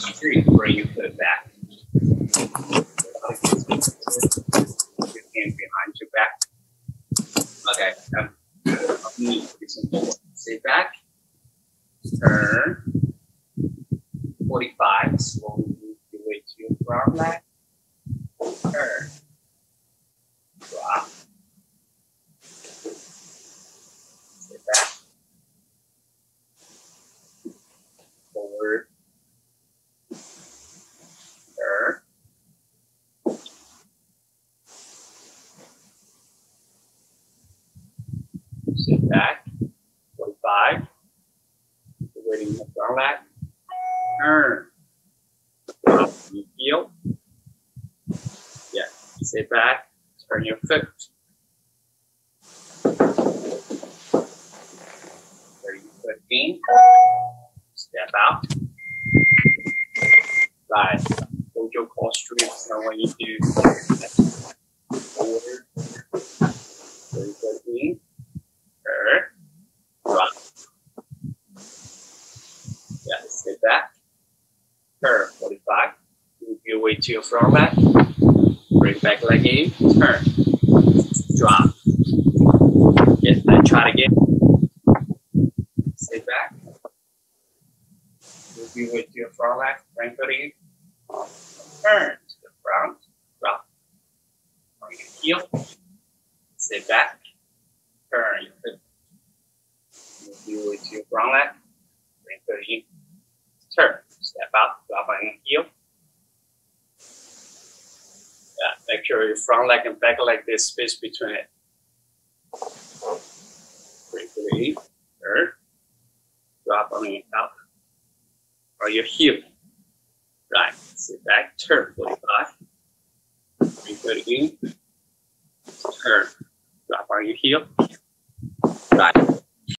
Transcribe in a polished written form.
3, bring your foot back. Your hand behind your back. Okay, sit back, turn, 45, slowly move your way to your front leg, turn, drop, sit back, forward, turn, sit back, 45, waiting in the front leg, turn, drop, you heel, yeah, sit back, turn your foot, turn your foot in, step out, right, hold your core straight, so when you do forward, turn your foot in, turn, drop, yeah, sit back, turn, 45, move your way to your front leg, bring back leg in, turn, drop, yes, then try it again, sit back, move your way to your front leg, bring foot in, turn to the front, drop, bring your heel, sit back, turn your foot, move your way to your front leg, bring foot in, turn, step out, drop on your heel. Yeah, make sure your front leg and back leg, there's space between it. Bring foot in, turn, drop on your out or your heel. Right, sit back, turn, 45. Bring foot in, turn, drop on your heel. Right.